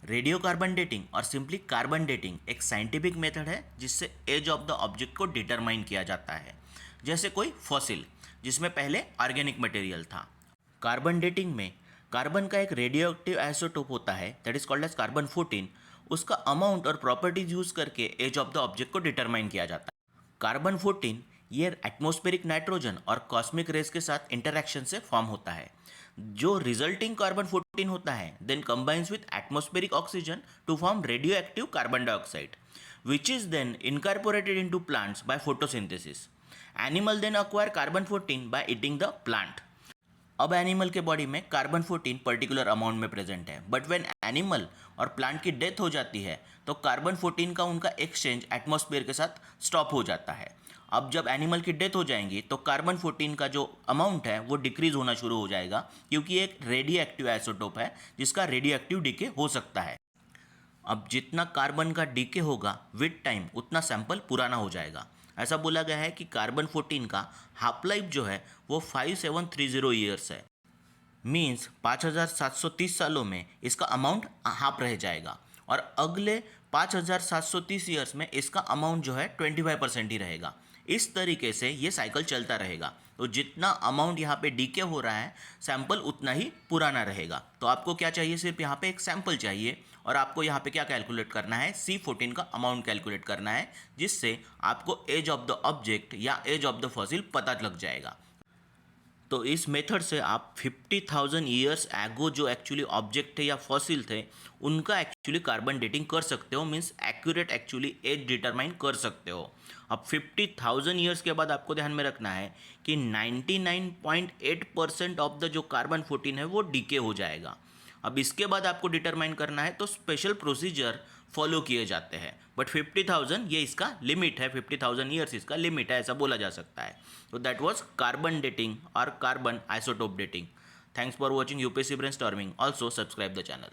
Radio carbon dating और simply carbon dating एक scientific method है जिससे एज ऑफ द ऑब्जेक्ट को डिटरमाइन किया जाता है, जैसे कोई फॉसिल जिसमें पहले ऑर्गेनिक मटेरियल था। कार्बन डेटिंग में कार्बन का एक रेडियो एक्टिव आइसोटोप होता है that is called as carbon 14। उसका अमाउंट और प्रॉपर्टीज यूज करके एज ऑफ द ऑब्जेक्ट को डिटरमाइन किया जाता है। कार्बन 14 ये एटमॉस्फेरिक नाइट्रोजन और कॉस्मिक रेज के साथ इंटरैक्शन से फॉर्म होता है। जो रिजल्टिंग कार्बन 14 होता है then combines with atmospheric oxygen to form radio active carbon dioxide which is then incorporated into plants by photosynthesis. Animal then acquire carbon 14 by eating the plant. अब animal के body में carbon 14 particular amount में present है, but when animal और plant की death हो जाती है तो कार्बन 14 का उनका एक्सचेंज एटमॉस्फेयर के साथ स्टॉप हो जाता है। अब जब एनिमल की डेथ हो जाएंगी तो कार्बन 14 का जो अमाउंट है वो डिक्रीज होना शुरू हो जाएगा, क्योंकि एक रेडियो एक्टिव आइसोटोप है जिसका रेडियो एक्टिव डीके हो सकता है। अब जितना कार्बन का डीके होगा विद टाइम उतना सैंपल पुराना हो जाएगा। ऐसा बोला गया है कि कार्बन 14 का हाफ लाइफ जो है वो 5730 ईयर्स है। मीन्स 5730 सालों में इसका अमाउंट हाफ रह जाएगा और अगले 5730 ईयर्स में इसका अमाउंट जो है 25% ही रहेगा। इस तरीके से ये साइकिल चलता रहेगा। तो जितना अमाउंट यहाँ पे डीके हो रहा है सैंपल उतना ही पुराना रहेगा। तो आपको क्या चाहिए, सिर्फ यहाँ पे एक सैंपल चाहिए और आपको यहाँ पे क्या कैलकुलेट करना है, C14 का अमाउंट कैलकुलेट करना है, जिससे आपको एज ऑफ द ऑब्जेक्ट या एज ऑफ द फॉसिल पता लग जाएगा। तो इस मेथड से आप 50,000 ईयर्स एगो जो एक्चुअली ऑब्जेक्ट थे या फॉसिल थे उनका एक्चुअली कार्बन डेटिंग कर सकते हो, means accurate actually as determine कर सकते हो। अब 50,000 ईयर्स के बाद आपको ध्यान में रखना है कि 99.8% ऑफ द जो कार्बन 14 है वो डीके हो जाएगा। अब इसके बाद आपको डिटरमाइन करना है तो स्पेशल प्रोसीजर फॉलो किए जाते हैं, बट 50,000 ये इसका लिमिट है, 50,000 ईयर्स इसका लिमिट है, ऐसा बोला जा सकता है। तो दैट वाज कार्बन डेटिंग और carbon isotope dating. Thanks for watching UPSC brainstorming. Also subscribe the channel.